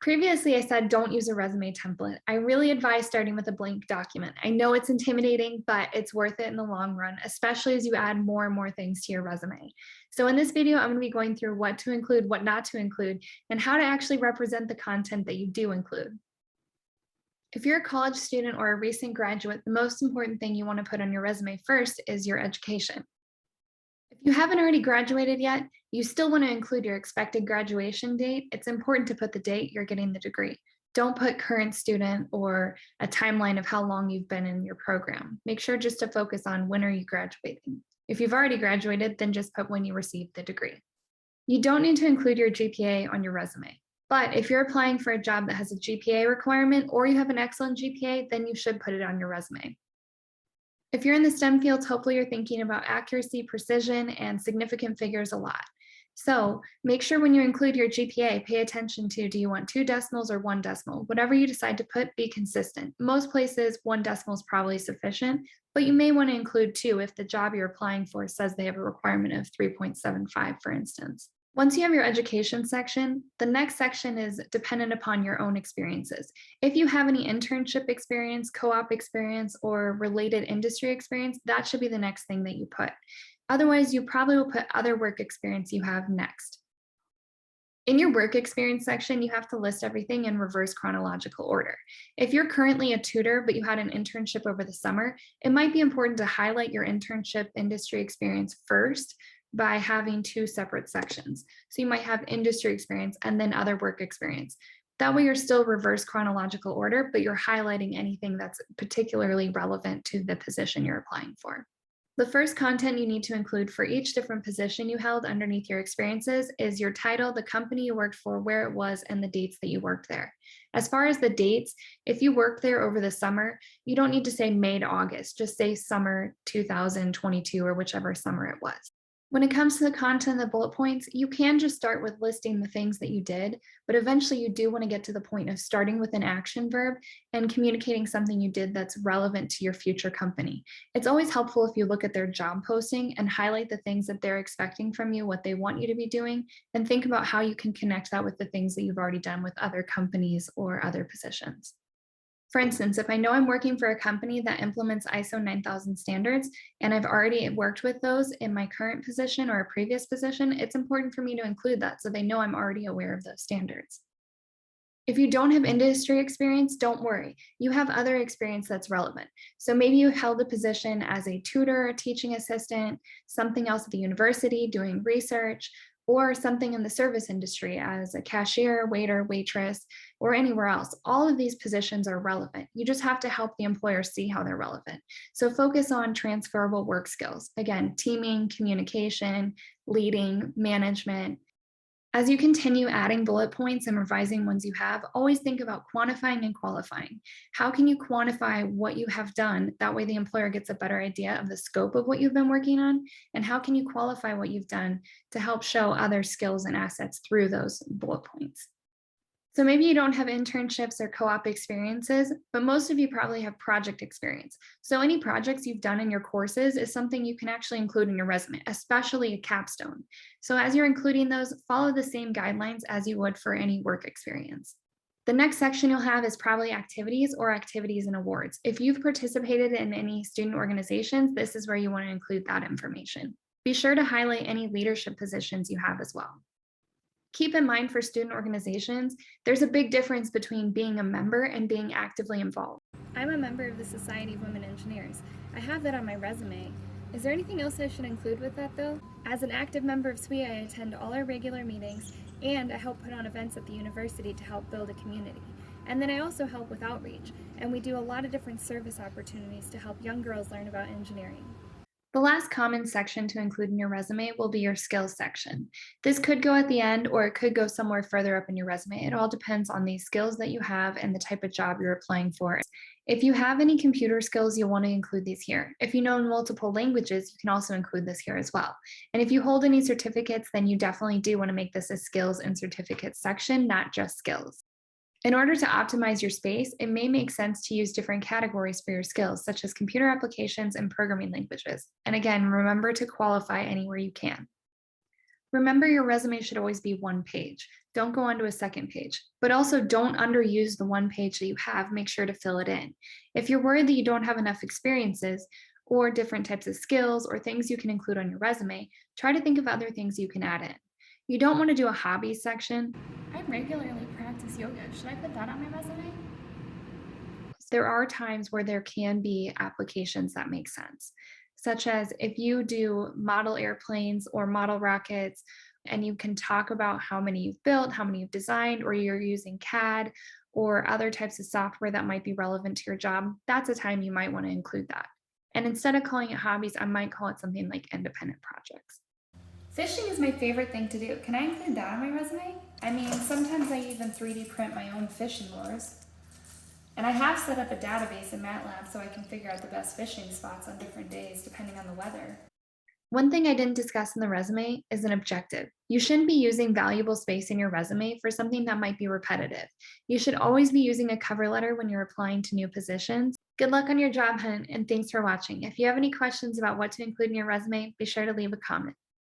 Previously, I said don't use a resume template. I really advise starting with a blank document. I know it's intimidating, but it's worth it in the long run, especially as you add more and more things to your resume. So in this video, I'm going to be going through what to include, what not to include, and how to actually represent the content that you do include. If you're a college student or a recent graduate, the most important thing you want to put on your resume first is your education. If you haven't already graduated yet, you still want to include your expected graduation date. It's important to put the date you're getting the degree. Don't put current student or a timeline of how long you've been in your program. Make sure just to focus on when are you graduating. If you've already graduated, then just put when you received the degree. You don't need to include your GPA on your resume. But if you're applying for a job that has a GPA requirement or you have an excellent GPA, then you should put it on your resume. If you're in the STEM fields, hopefully you're thinking about accuracy, precision, and significant figures a lot. So make sure when you include your GPA, pay attention to, do you want 2 decimals or 1 decimal? Whatever you decide to put, be consistent. Most places, 1 decimal is probably sufficient, but you may want to include 2 if the job you're applying for says they have a requirement of 3.75, for instance. Once you have your education section, the next section is dependent upon your own experiences. If you have any internship experience, co-op experience, or related industry experience, that should be the next thing that you put. Otherwise, you probably will put other work experience you have next. In your work experience section, you have to list everything in reverse chronological order. If you're currently a tutor, but you had an internship over the summer, it might be important to highlight your internship industry experience first by having 2 separate sections. So you might have industry experience and then other work experience. That way you're still reverse chronological order, but you're highlighting anything that's particularly relevant to the position you're applying for. The first content you need to include for each different position you held underneath your experiences is your title, the company you worked for, where it was, and the dates that you worked there. As far as the dates, if you worked there over the summer, you don't need to say May to August, just say summer 2022 or whichever summer it was. When it comes to the content of the bullet points, you can just start with listing the things that you did, but eventually you do want to get to the point of starting with an action verb and communicating something you did that's relevant to your future company. It's always helpful if you look at their job posting and highlight the things that they're expecting from you, what they want you to be doing, and think about how you can connect that with the things that you've already done with other companies or other positions. For instance, if I know I'm working for a company that implements ISO 9000 standards, and I've already worked with those in my current position or a previous position, it's important for me to include that so they know I'm already aware of those standards. If you don't have industry experience, don't worry. You have other experience that's relevant. So maybe you held a position as a tutor, a teaching assistant, something else at the university, doing research, or something in the service industry as a cashier, waiter, waitress, or anywhere else. All of these positions are relevant. You just have to help the employer see how they're relevant. So focus on transferable work skills. Again, teaming, communication, leading, management. As you continue adding bullet points and revising ones you have, always think about quantifying and qualifying. How can you quantify what you have done? That way the employer gets a better idea of the scope of what you've been working on. And how can you qualify what you've done to help show other skills and assets through those bullet points? So maybe you don't have internships or co-op experiences, but most of you probably have project experience. So any projects you've done in your courses is something you can actually include in your resume, especially a capstone. So as you're including those, follow the same guidelines as you would for any work experience. The next section you'll have is probably activities or activities and awards. If you've participated in any student organizations, this is where you want to include that information. Be sure to highlight any leadership positions you have as well. Keep in mind for student organizations, there's a big difference between being a member and being actively involved. I'm a member of the Society of Women Engineers. I have that on my resume. Is there anything else I should include with that though? As an active member of SWE, I attend all our regular meetings and I help put on events at the university to help build a community. And then I also help with outreach, and we do a lot of different service opportunities to help young girls learn about engineering. The last common section to include in your resume will be your skills section. This could go at the end or it could go somewhere further up in your resume. It all depends on the skills that you have and the type of job you're applying for. If you have any computer skills, you'll want to include these here. If you know multiple languages, you can also include this here as well. And if you hold any certificates, then you definitely do want to make this a skills and certificates section, not just skills. In order to optimize your space, it may make sense to use different categories for your skills, such as computer applications and programming languages. And again, remember to qualify anywhere you can. Remember, your resume should always be one page. Don't go onto a second page, but also don't underuse the one page that you have. Make sure to fill it in. If you're worried that you don't have enough experiences or different types of skills or things you can include on your resume, try to think of other things you can add in. You don't want to do a hobbies section. I regularly practice yoga. Should I put that on my resume? There are times where there can be applications that make sense, such as if you do model airplanes or model rockets, and you can talk about how many you've built, how many you've designed, or you're using CAD or other types of software that might be relevant to your job, that's a time you might want to include that. And instead of calling it hobbies, I might call it something like independent projects. Fishing is my favorite thing to do. Can I include that on my resume? I mean, sometimes I even 3D print my own fishing lures. And I have set up a database in MATLAB so I can figure out the best fishing spots on different days depending on the weather. One thing I didn't discuss in the resume is an objective. You shouldn't be using valuable space in your resume for something that might be repetitive. You should always be using a cover letter when you're applying to new positions. Good luck on your job hunt, and thanks for watching. If you have any questions about what to include in your resume, be sure to leave a comment.